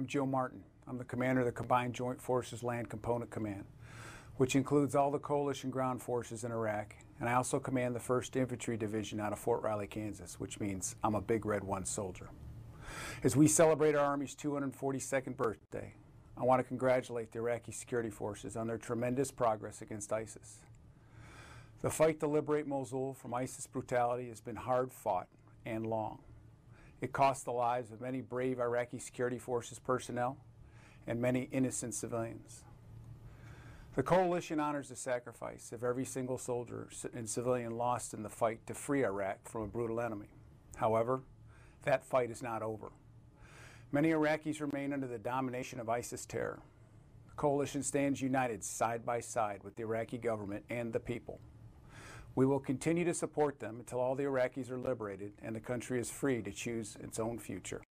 I'm Joe Martin. I'm the commander of the Combined Joint Forces Land Component Command, which includes all the coalition ground forces in Iraq, and I also command the 1st Infantry Division out of Fort Riley, Kansas, which means I'm a Big Red 1 soldier. As we celebrate our Army's 242nd birthday, I want to congratulate the Iraqi security forces on their tremendous progress against ISIS. The fight to liberate Mosul from ISIS brutality has been hard fought and long. It cost the lives of many brave Iraqi security forces personnel and many innocent civilians. The coalition honors the sacrifice of every single soldier and civilian lost in the fight to free Iraq from a brutal enemy. However, that fight is not over. Many Iraqis remain under the domination of ISIS terror. The coalition stands united side by side with the Iraqi government and the people. We will continue to support them until all the Iraqis are liberated and the country is free to choose its own future.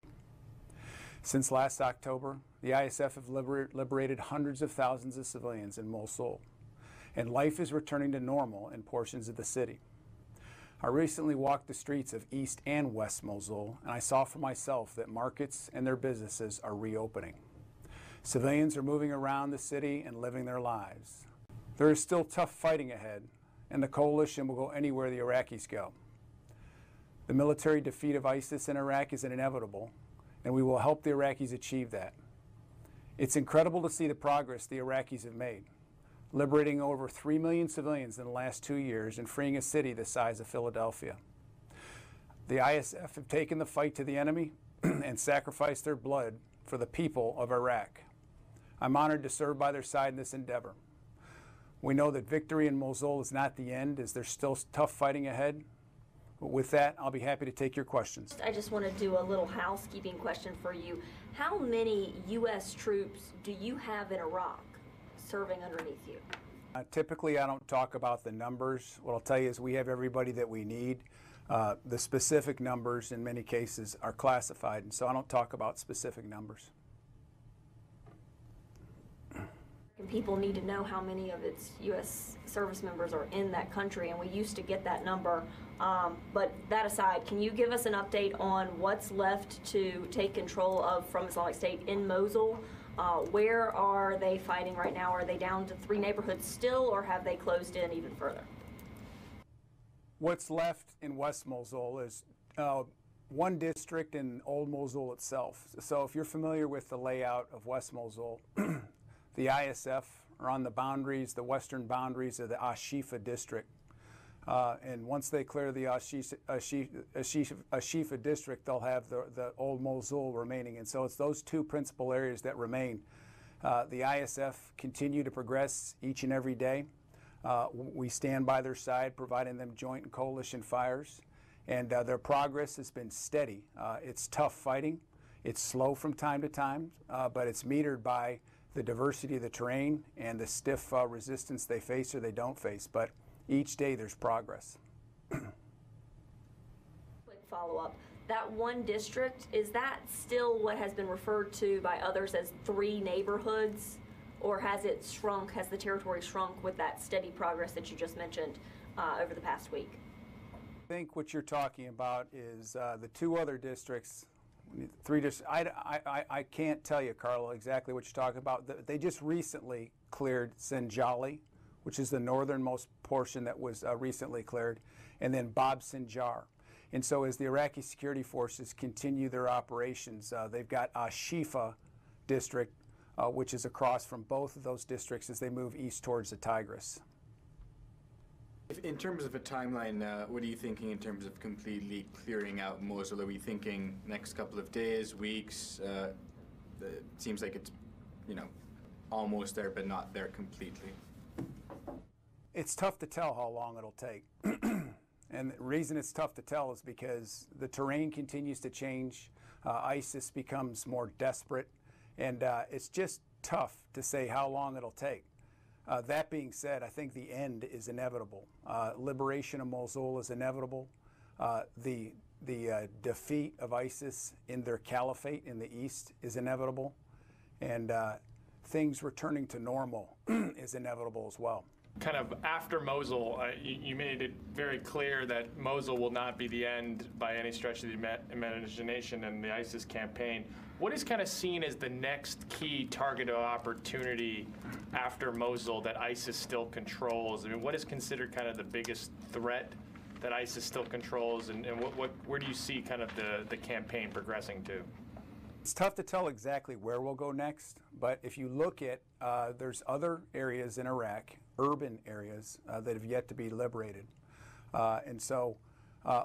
Since last October, the ISF have liberated hundreds of thousands of civilians in Mosul, and life is returning to normal in portions of the city. I recently walked the streets of East and West Mosul, and I saw for myself that markets and their businesses are reopening. Civilians are moving around the city and living their lives. There is still tough fighting ahead, and the coalition will go anywhere the Iraqis go. The military defeat of ISIS in Iraq is inevitable, and we will help the Iraqis achieve that. It's incredible to see the progress the Iraqis have made, liberating over 3 million civilians in the last 2 years and freeing a city the size of Philadelphia. The ISF have taken the fight to the enemy and sacrificed their blood for the people of Iraq. I'm honored to serve by their side in this endeavor. We know that victory in Mosul is not the end, as there's still tough fighting ahead. But with that, I'll be happy to take your questions. I just want to do a little housekeeping question for you. How many U.S. troops do you have in Iraq serving underneath you? Typically, I don't talk about the numbers. What I'll tell you is we have everybody that we need. The specific numbers, in many cases, are classified, and so I don't talk about specific numbers. People need to know how many of its U.S. service members are in that country, and we used to get that number. But that aside, can you give us an update on what's left to take control of from Islamic State in Mosul? Where are they fighting right now? Are they down to 3 neighborhoods still, or have they closed in even further? What's left in West Mosul is one district in Old Mosul itself. So if you're familiar with the layout of West Mosul, the ISF are on the boundaries, the western boundaries of the Ashifa district. And once they clear the Ashifa district, they'll have the Old Mosul remaining. And so it's those 2 principal areas that remain. The ISF continue to progress each and every day. We stand by their side, providing them joint and coalition fires. And their progress has been steady. It's tough fighting. It's slow from time to time, but it's metered by the diversity of the terrain and the stiff resistance they face or they don't face. But each day there's progress. Quick follow-up. That one district, is that still what has been referred to by others as 3 neighborhoods? Or has it shrunk, has the territory shrunk with that steady progress that you just mentioned over the past week? I think what you're talking about is the 2 other districts. 3 districts. I can't tell you, Carla, exactly what you're talking about. They just recently cleared Sinjali, which is the northernmost portion that was recently cleared, and then Bab Sinjar. And so as the Iraqi security forces continue their operations, they've got Ashifa district, which is across from both of those districts as they move east towards the Tigris. In terms of a timeline, what are you thinking in terms of completely clearing out Mosul? Are we thinking next couple of days, weeks? It seems like it's, almost there, but not there completely. It's tough to tell how long it'll take. And the reason it's tough to tell is because the terrain continues to change. ISIS becomes more desperate, and it's just tough to say how long it'll take. That being said, I think the end is inevitable. Liberation of Mosul is inevitable. The defeat of ISIS in their caliphate in the east is inevitable. And things returning to normal is inevitable as well. Kind of after Mosul, you made it very clear that Mosul will not be the end by any stretch of the imagination in the ISIS campaign. What is kind of seen as the next key target of opportunity after Mosul that ISIS still controls? I mean, what is considered kind of the biggest threat that ISIS still controls, and where do you see kind of the campaign progressing to? It's tough to tell exactly where we'll go next, but if you look at, there's other areas in Iraq, urban areas, that have yet to be liberated. And so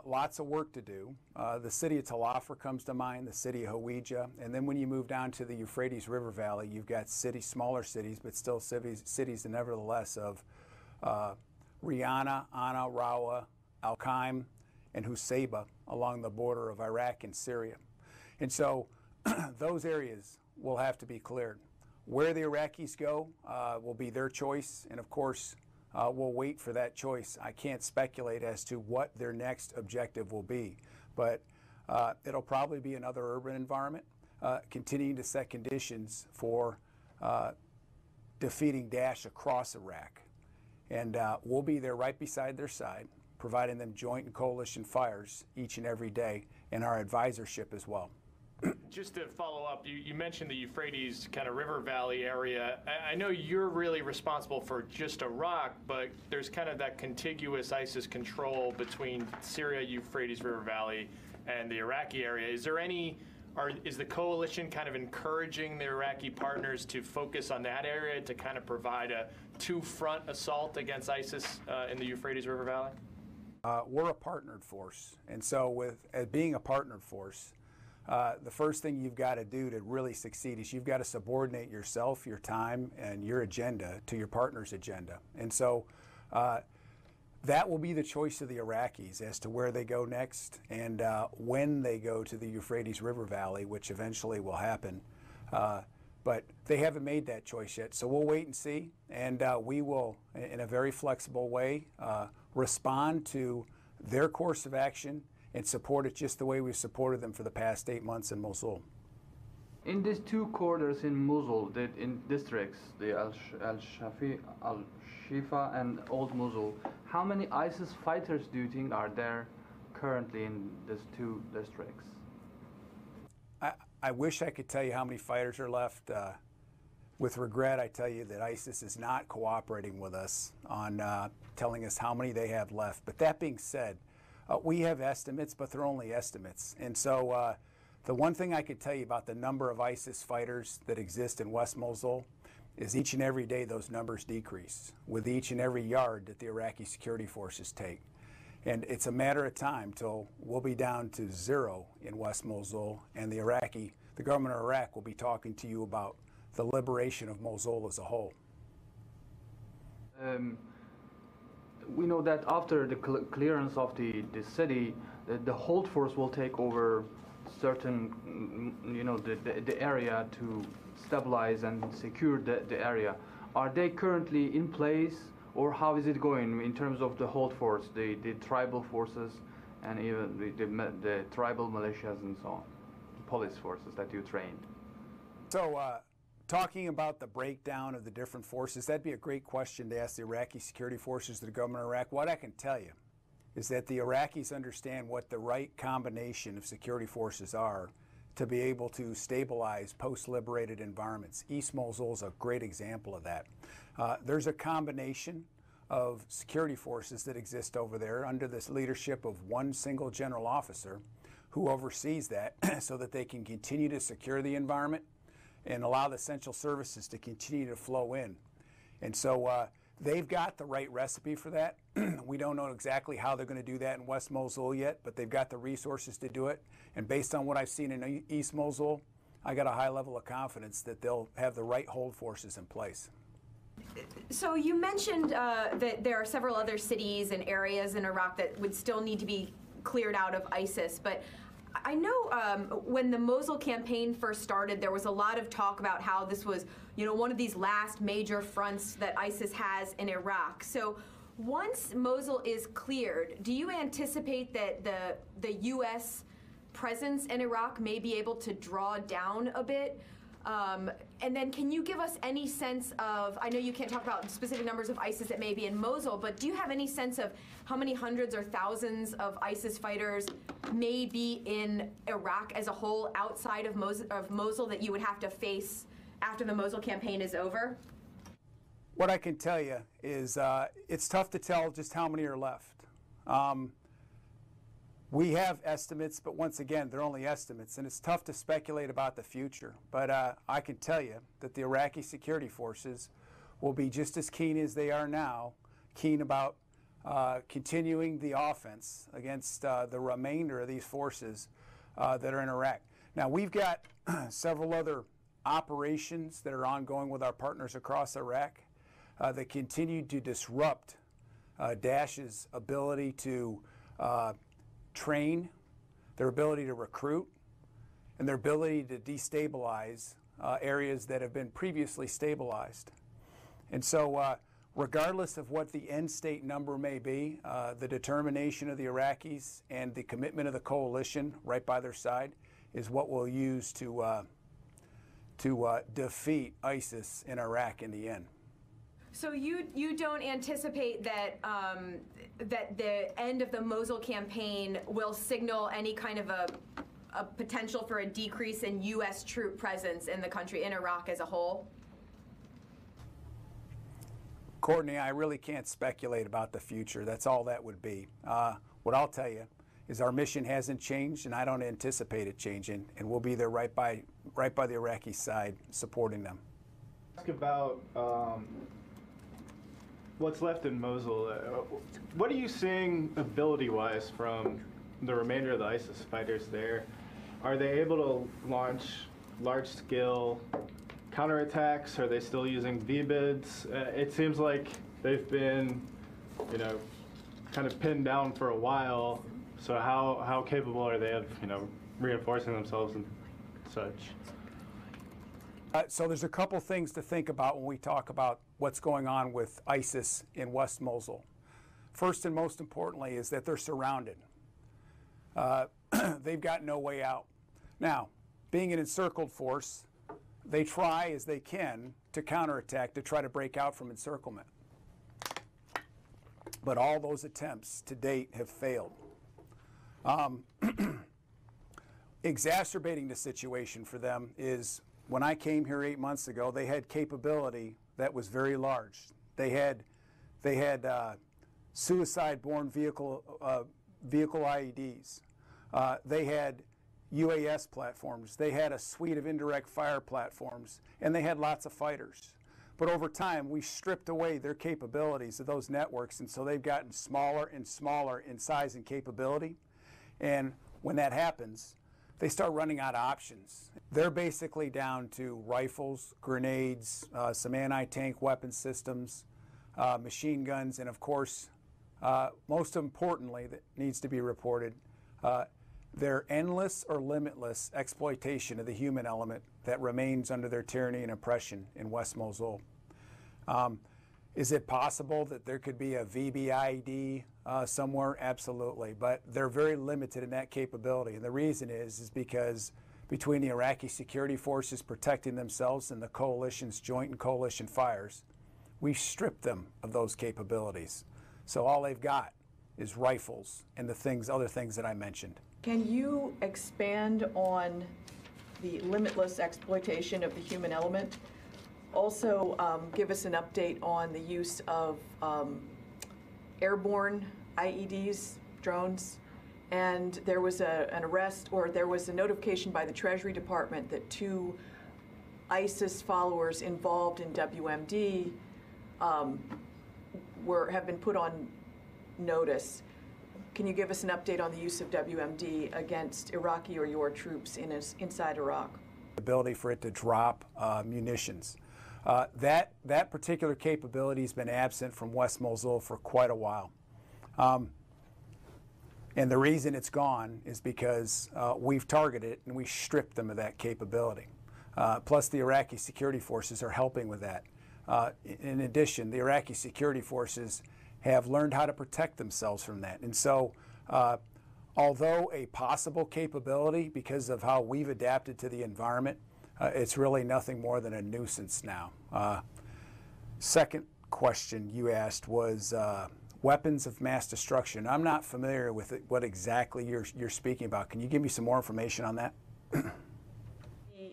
lots of work to do. The city of Tel Afar comes to mind, the city of Hawija, and then when you move down to the Euphrates River Valley, you've got cities, smaller cities, but still cities nevertheless of Riyana, Ana, Rawa, Al-Qaim, and Husayba along the border of Iraq and Syria. And so those areas will have to be cleared. Where the Iraqis go will be their choice, and of course, we'll wait for that choice. I can't speculate as to what their next objective will be, but it'll probably be another urban environment, continuing to set conditions for defeating Daesh across Iraq. And we'll be there right beside their side, providing them joint and coalition fires each and every day, and our advisorship as well. Just to follow up, you mentioned the Euphrates kind of river valley area. I know you're really responsible for just Iraq, but there's kind of that contiguous ISIS control between Syria, Euphrates River Valley, and the Iraqi area. Is there any, is the coalition kind of encouraging the Iraqi partners to focus on that area to kind of provide a two-front assault against ISIS in the Euphrates River Valley? We're a partnered force, and so with being a partnered force, the first thing you've got to do to really succeed is you've got to subordinate yourself, your time, and your agenda to your partner's agenda. And so that will be the choice of the Iraqis as to where they go next and when they go to the Euphrates River Valley, which eventually will happen. But they haven't made that choice yet, so we'll wait and see. And we will, in a very flexible way, respond to their course of action and support it just the way we've supported them for the past 8 months in Mosul. In these two corridors in Mosul, in districts, the Al-Shifa and Old Mosul, how many ISIS fighters do you think are there currently in these two districts? I wish I could tell you how many fighters are left. With regret, I tell you that ISIS is not cooperating with us on telling us how many they have left. But that being said, we have estimates, but they're only estimates. And so the one thing I could tell you about the number of ISIS fighters that exist in West Mosul is each and every day those numbers decrease with each and every yard that the Iraqi security forces take. And it's a matter of time till we'll be down to 0 in West Mosul, and the government of Iraq will be talking to you about the liberation of Mosul as a whole. We know that after the clearance of the city, the hold force will take over certain, the area to stabilize and secure the area. Are they currently in place, or how is it going in terms of the hold force, the tribal forces, and even the tribal militias and so on, police forces that you trained? So, talking about the breakdown of the different forces, that'd be a great question to ask the Iraqi security forces to the government of Iraq. What I can tell you is that the Iraqis understand what the right combination of security forces are to be able to stabilize post-liberated environments. East Mosul is a great example of that. There's a combination of security forces that exist over there under this leadership of one single general officer who oversees that so that they can continue to secure the environment and allow the essential services to continue to flow in. And so they've got the right recipe for that. We don't know exactly how they're going to do that in West Mosul yet, but they've got the resources to do it. And based on what I've seen in East Mosul, I got a high level of confidence that they'll have the right hold forces in place. So you mentioned that there are several other cities and areas in Iraq that would still need to be cleared out of ISIS, but I know when the Mosul campaign first started, there was a lot of talk about how this was, one of these last major fronts that ISIS has in Iraq. So once Mosul is cleared, do you anticipate that the U.S. presence in Iraq may be able to draw down a bit? And then can you give us any sense of, I know you can't talk about specific numbers of ISIS that may be in Mosul, but do you have any sense of how many hundreds or thousands of ISIS fighters may be in Iraq as a whole outside of Mosul that you would have to face after the Mosul campaign is over? What I can tell you is it's tough to tell just how many are left. We have estimates, but once again, they're only estimates, and it's tough to speculate about the future. But I can tell you that the Iraqi security forces will be just as keen as they are now, keen about continuing the offense against the remainder of these forces that are in Iraq. Now, we've got several other operations that are ongoing with our partners across Iraq that continue to disrupt Daesh's ability to train, their ability to recruit, and their ability to destabilize areas that have been previously stabilized. And so regardless of what the end state number may be, the determination of the Iraqis and the commitment of the coalition right by their side is what we'll use to defeat ISIS in Iraq in the end. So you don't anticipate that that the end of the Mosul campaign will signal any kind of a potential for a decrease in U.S. troop presence in the country, in Iraq as a whole? Courtney, I really can't speculate about the future. That's all that would be. What I'll tell you is our mission hasn't changed, and I don't anticipate it changing, and we'll be there right by the Iraqi side supporting them. Ask about what's left in Mosul. What are you seeing ability-wise from the remainder of the ISIS fighters there? Are they able to launch large-scale counterattacks? Are they still using VBIDs? It seems like they've been, kind of pinned down for a while. So how capable are they of, reinforcing themselves and such? So there's a couple things to think about when we talk about what's going on with ISIS in West Mosul. First and most importantly is that they're surrounded. They've got no way out. Now, being an encircled force, they try as they can to counterattack, to try to break out from encirclement. But all those attempts to date have failed. Exacerbating the situation for them is when I came here 8 months ago, they had capability that was very large. They had suicide-borne vehicle IEDs. They had UAS platforms. They had a suite of indirect fire platforms, and they had lots of fighters. But over time, we stripped away their capabilities of those networks, and so they've gotten smaller and smaller in size and capability. And when that happens, they start running out of options. They're basically down to rifles, grenades, some anti-tank weapon systems, machine guns, and of course, most importantly, that needs to be reported, their endless or limitless exploitation of the human element that remains under their tyranny and oppression in West Mosul. Is it possible that there could be a VBIED somewhere? Absolutely, but they're very limited in that capability. And the reason is because between the Iraqi security forces protecting themselves and the coalition's joint and coalition fires, we've stripped them of those capabilities. So all they've got is rifles and the other things that I mentioned. Can you expand on the limitless exploitation of the human element? Also, give us an update on the use of airborne IEDs, drones. And there was an arrest, or there was a notification by the Treasury Department that 2 ISIS followers involved in WMD have been put on notice. Can you give us an update on the use of WMD against Iraqi or your troops inside Iraq? Ability for it to drop munitions. That particular capability has been absent from West Mosul for quite a while. And the reason it's gone is because we've targeted it and we stripped them of that capability. Plus the Iraqi security forces are helping with that. In addition, the Iraqi security forces have learned how to protect themselves from that. And so although a possible capability, because of how we've adapted to the environment, It's really nothing more than a nuisance now. Second question you asked was weapons of mass destruction. I'm not familiar with what exactly you're speaking about. Can you give me some more information on that? The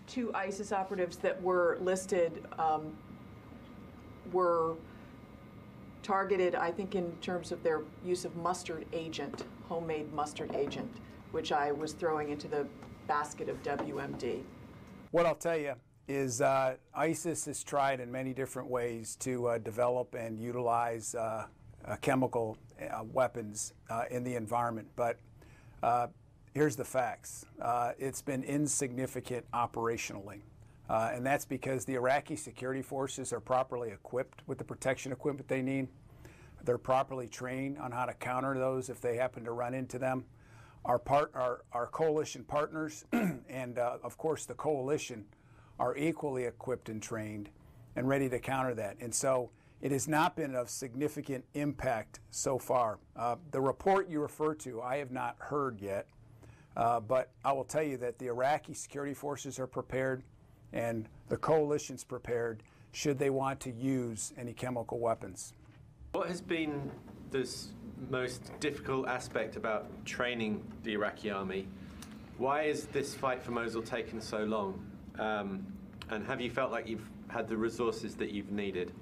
two ISIS operatives that were listed were targeted, I think, in terms of their use of mustard agent, homemade mustard agent, which I was throwing into the basket of WMD. What I'll tell you is ISIS has tried in many different ways to develop and utilize chemical weapons in the environment, but here's the facts. It's been insignificant operationally, and that's because the Iraqi security forces are properly equipped with the protection equipment they need. They're properly trained on how to counter those if they happen to run into them. Our coalition partners and of course the coalition are equally equipped and trained and ready to counter that. And so it has not been of significant impact so far. The report you refer to, I have not heard yet, but I will tell you that the Iraqi security forces are prepared and the coalition's prepared should they want to use any chemical weapons. What has been the most difficult aspect about training the Iraqi army? Why is this fight for Mosul taking so long? And have you felt like you've had the resources that you've needed?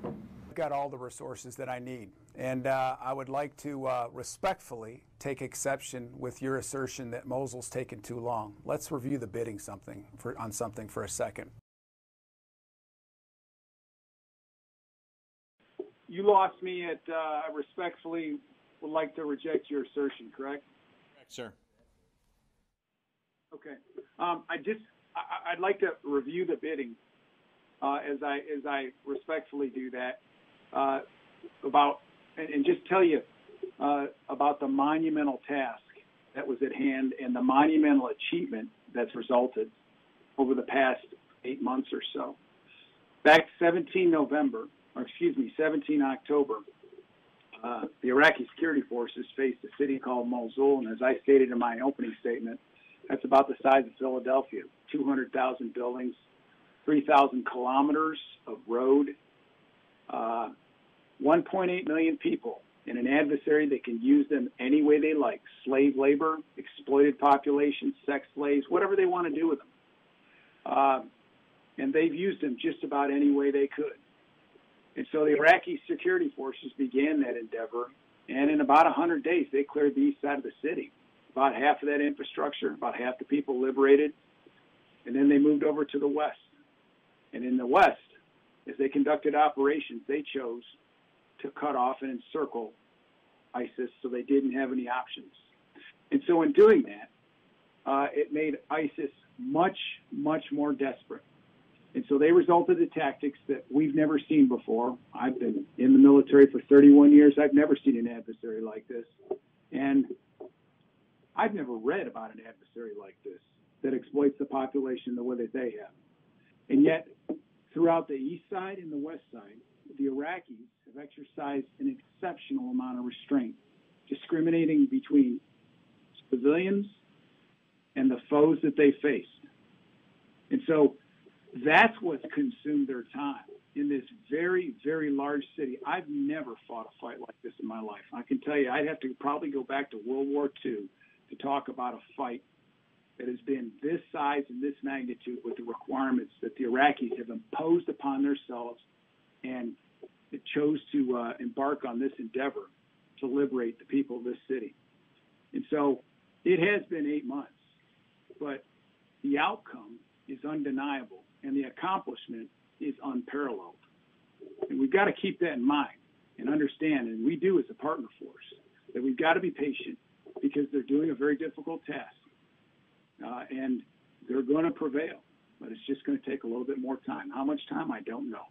I've got all the resources that I need. And I would like to respectfully take exception with your assertion that Mosul's taken too long. Let's review the bidding on something for a second. You lost me at, I respectfully would like to reject your assertion, correct? Correct, sir. Okay. I'd like to review the bidding as I respectfully do that and just tell you about the monumental task that was at hand and the monumental achievement that's resulted over the past 8 months or so. Back 17 October, the Iraqi security forces faced a city called Mosul, and as I stated in my opening statement, that's about the size of Philadelphia, 200,000 buildings, 3,000 kilometers of road, 1.8 million people in an adversary that can use them any way they like, slave labor, exploited population, sex slaves, whatever they want to do with them. And they've used them just about any way they could. And so the Iraqi security forces began that endeavor, and in about 100 days, they cleared the east side of the city. About half of that infrastructure, about half the people liberated, and then they moved over to the west. And in the west, as they conducted operations, they chose to cut off and encircle ISIS so they didn't have any options. And so in doing that, it made ISIS much, much more desperate. And so they resorted to tactics that we've never seen before. I've been in the military for 31 years. I've never seen an adversary like this. And I've never read about an adversary like this that exploits the population the way that they have. And yet, throughout the east side and the west side, the Iraqis have exercised an exceptional amount of restraint, discriminating between civilians and the foes that they faced. And so that's what's consumed their time in this very, very large city. I've never fought a fight like this in my life. I can tell you, I'd have to probably go back to World War II to talk about a fight that has been this size and this magnitude with the requirements that the Iraqis have imposed upon themselves and it chose to embark on this endeavor to liberate the people of this city. And so it has been 8 months, but the outcome is undeniable and the accomplishment is unparalleled. And we've got to keep that in mind and understand, and we do as a partner force, that we've got to be patient because they're doing a very difficult task. And they're going to prevail, but it's just going to take a little bit more time. How much time, I don't know.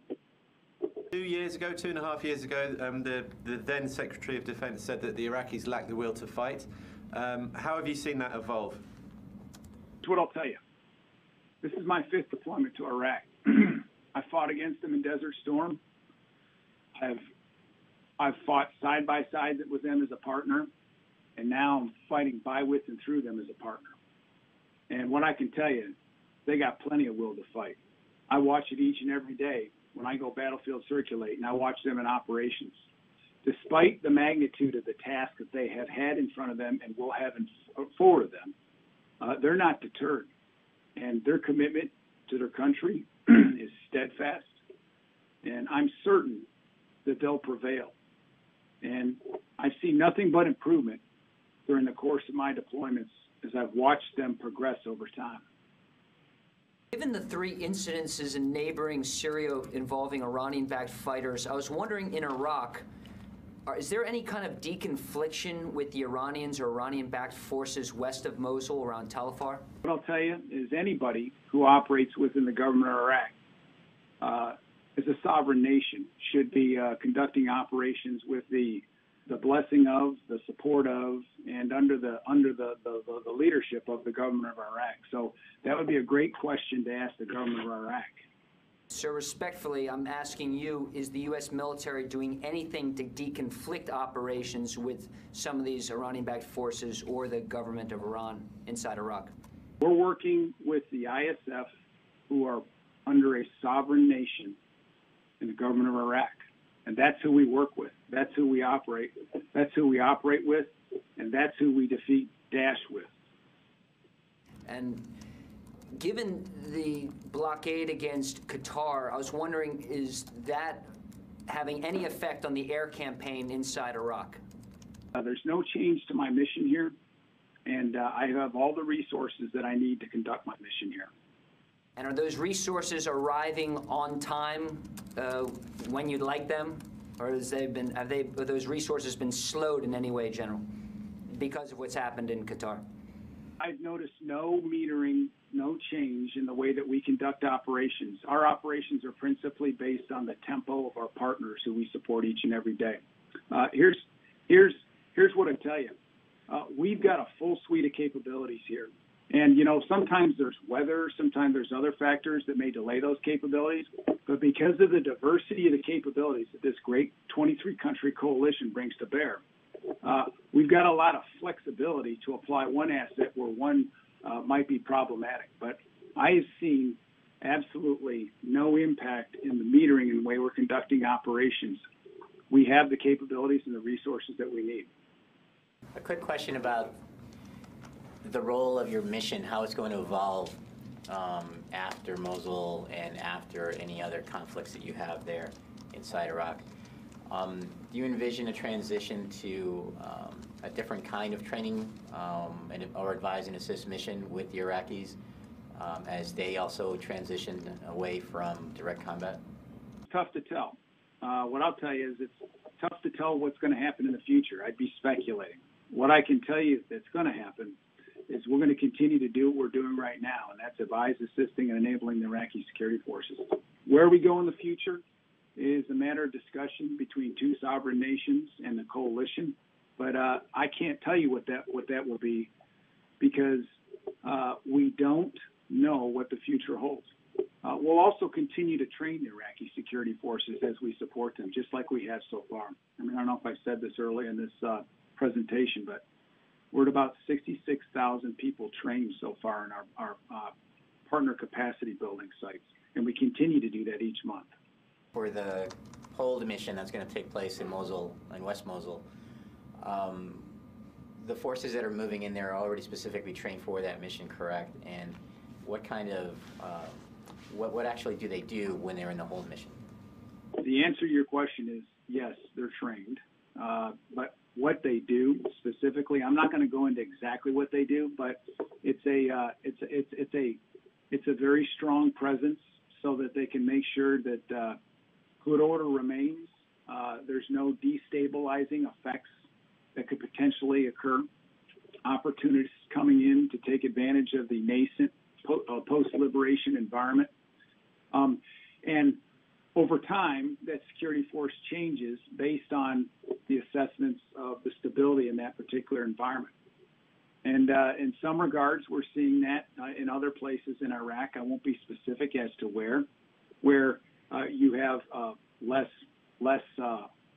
2 years ago, 2.5 years ago, the then Secretary of Defense said that the Iraqis lack the will to fight. How have you seen that evolve? That's what I'll tell you. This is my 5th deployment to Iraq. I fought against them in Desert Storm. I've fought side by side with them as a partner, and now I'm fighting by, with, and through them as a partner. And what I can tell you, they got plenty of will to fight. I watch it each and every day when I go battlefield circulate, and I watch them in operations. Despite the magnitude of the task that they have had in front of them and will have forward of them, they're not deterred. And their commitment to their country is steadfast. And I'm certain that they'll prevail. And I've seen nothing but improvement during the course of my deployments as I've watched them progress over time. Given the 3 incidences in neighboring Syria involving Iranian-backed fighters, I was wondering in Iraq, is there any kind of deconfliction with the Iranians or Iranian-backed forces west of Mosul around Tal Afar? What I'll tell you is anybody who operates within the government of Iraq as a sovereign nation should be conducting operations with the blessing of, the support of, and under the leadership of the government of Iraq. So that would be a great question to ask the government of Iraq. Sir, respectfully, I'm asking you, is the U.S. military doing anything to deconflict operations with some of these Iranian-backed forces or the government of Iran inside Iraq? We're working with the ISF, who are under a sovereign nation in the government of Iraq. And that's who we work with. That's who we operate. That's who we operate with, and that's who we defeat Daesh with. And given the blockade against Qatar, I was wondering, is that having any effect on the air campaign inside Iraq? There's no change to my mission here, and I have all the resources that I need to conduct my mission here. And are those resources arriving on time when you'd like them, or have those resources been slowed in any way, General, because of what's happened in Qatar? I've noticed no metering, no change in the way that we conduct operations. Our operations are principally based on the tempo of our partners who we support each and every day. Here's what I tell you. We've got a full suite of capabilities here. And, you know, sometimes there's weather, sometimes there's other factors that may delay those capabilities. But because of the diversity of the capabilities that this great 23-country coalition brings to bear, we've got a lot of flexibility to apply one asset where one might be problematic. But I have seen absolutely no impact in the metering and the way we're conducting operations. We have the capabilities and the resources that we need. A quick question about the role of your mission, how it's going to evolve after Mosul and after any other conflicts that you have there inside Iraq. Do you envision a transition to a different kind of training or advise and assist mission with the Iraqis as they also transition away from direct combat? Tough to tell. What I'll tell you is it's tough to tell what's going to happen in the future. I'd be speculating. What I can tell you that's going to happen is we're going to continue to do what we're doing right now, and that's advise, assisting, and enabling the Iraqi security forces. Where we go in the future is a matter of discussion between 2 sovereign nations and the coalition, but I can't tell you what that will be because we don't know what the future holds. We'll also continue to train the Iraqi security forces as we support them, just like we have so far. I mean, I don't know if I said this early in this presentation, but we're at about 66,000 people trained so far in our partner capacity building sites, and we continue to do that each month. For the hold mission that's going to take place in Mosul and West Mosul, the forces that are moving in there are already specifically trained for that mission, correct? And what kind of, what actually do they do when they're in the hold mission? The answer to your question is yes, they're trained, but what they do specifically, I'm not going to go into exactly what they do, but it's a very strong presence so that they can make sure that good order remains. There's no destabilizing effects that could potentially occur. Opportunities coming in to take advantage of the nascent post-liberation environment. And over time, that security force changes based on the assessments of the stability in that particular environment. And in some regards, we're seeing that in other places in Iraq. I won't be specific as to where you have less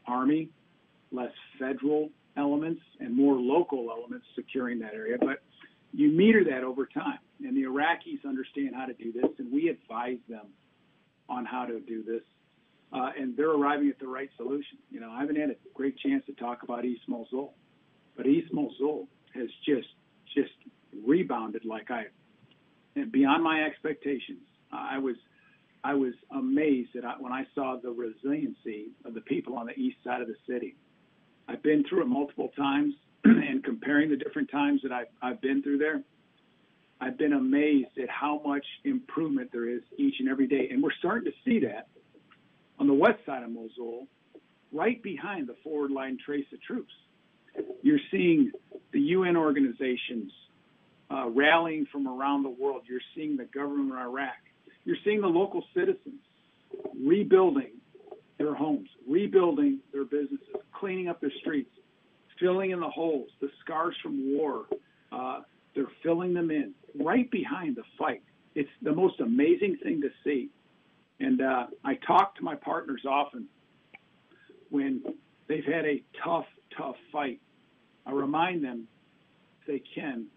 Army, less federal elements, and more local elements securing that area. But you meter that over time. And the Iraqis understand how to do this, and we advise them on how to do this. And they're arriving at the right solution. You know, I haven't had a great chance to talk about East Mosul, but East Mosul has just rebounded and beyond my expectations. I was amazed when I saw the resiliency of the people on the east side of the city. I've been through it multiple times, and comparing the different times that I've been through there, I've been amazed at how much improvement there is each and every day. And we're starting to see that on the west side of Mosul, right behind the forward line trace of troops. You're seeing the UN organizations rallying from around the world. You're seeing the government of Iraq. You're seeing the local citizens rebuilding their homes, rebuilding their businesses, cleaning up their streets, filling in the holes, the scars from war. They're filling them in right behind the fight. It's the most amazing thing to see. And I talk to my partners often when they've had a tough fight. I remind them, if they can,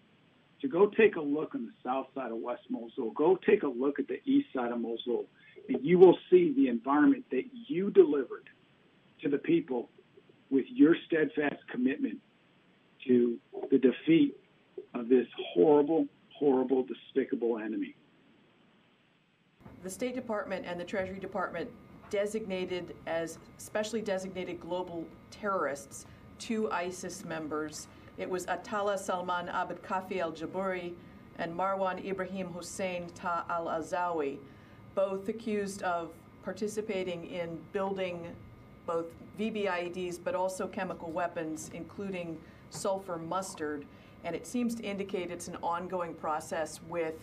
to go take a look on the south side of West Mosul. Go take a look at the east side of Mosul, and you will see the environment that you delivered to the people with your steadfast commitment to the defeat of this horrible, despicable enemy. The State Department and the Treasury Department designated as specially designated global terrorists 2 ISIS members. It was Atala Salman Abed Kafi al-Jaburi and Marwan Ibrahim Hussein Ta al-Azawi, both accused of participating in building both VBIEDs but also chemical weapons, including sulfur mustard. And it seems to indicate it's an ongoing process with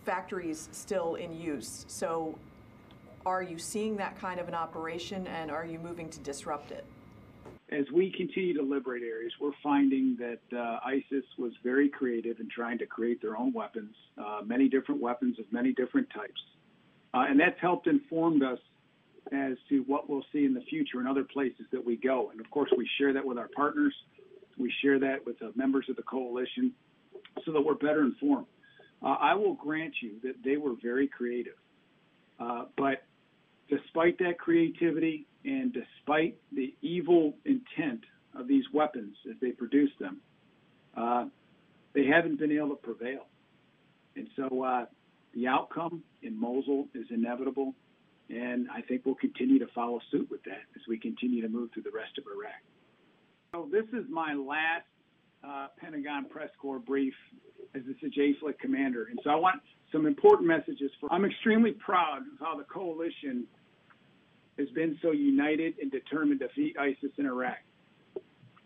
factories still in use. So are you seeing that kind of an operation, and are you moving to disrupt it? As we continue to liberate areas, we're finding that ISIS was very creative in trying to create their own weapons, many different weapons of many different types. And that's helped inform us as to what we'll see in the future in other places that we go. And of course, we share that with our partners. We share that with the members of the coalition so that we're better informed. I will grant you that they were very creative. But despite that creativity and despite the evil intent of these weapons as they produce them, they haven't been able to prevail. And so the outcome in Mosul is inevitable, and I think we'll continue to follow suit with that as we continue to move through the rest of Iraq. So this is my last Pentagon press corps brief as the CJTF commander. And so I want some important messages. I'm extremely proud of how the coalition has been so united and determined to defeat ISIS in Iraq.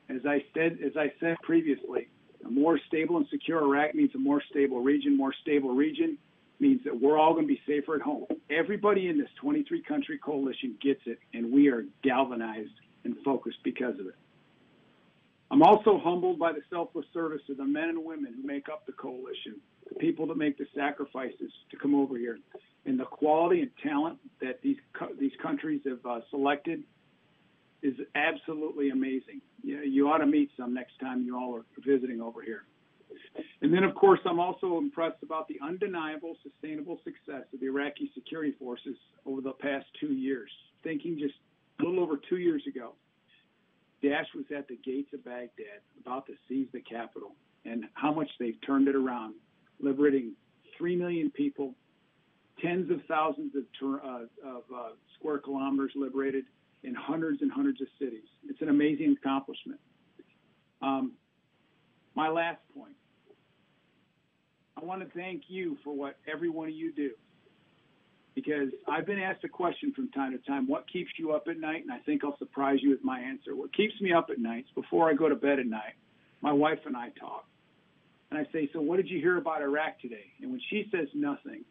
As I said previously, a more stable and secure Iraq means a more stable region. More stable region means that we're all going to be safer at home. Everybody in this 23-country coalition gets it, and we are galvanized and focused because of it. I'm also humbled by the selfless service of the men and women who make up the coalition, the people that make the sacrifices to come over here, and the quality and talent that these countries have selected is absolutely amazing. You ought to meet some next time you all are visiting over here. And then, of course, I'm also impressed about the undeniable, sustainable success of the Iraqi security forces over the past 2 years. Thinking just a little over 2 years ago, Daesh was at the gates of Baghdad, about to seize the capital, and how much they've turned it around, liberating 3 million people, tens of thousands of square kilometers liberated, in hundreds and hundreds of cities. It's an amazing accomplishment. My last point, I want to thank you for what every one of you do, because I've been asked a question from time to time, what keeps you up at night? And I think I'll surprise you with my answer. What keeps me up at night is before I go to bed at night, my wife and I talk. And I say, so what did you hear about Iraq today? And when she says nothing,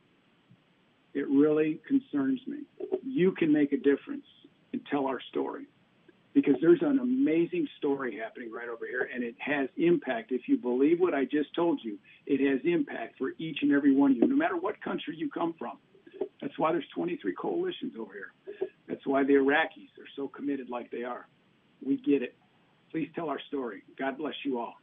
it really concerns me. You can make a difference and tell our story, because there's an amazing story happening right over here, and it has impact. If you believe what I just told you, it has impact for each and every one of you, no matter what country you come from. That's why there's 23 coalitions over here. That's why the Iraqis are so committed like they are. We get it. Please tell our story. God bless you all.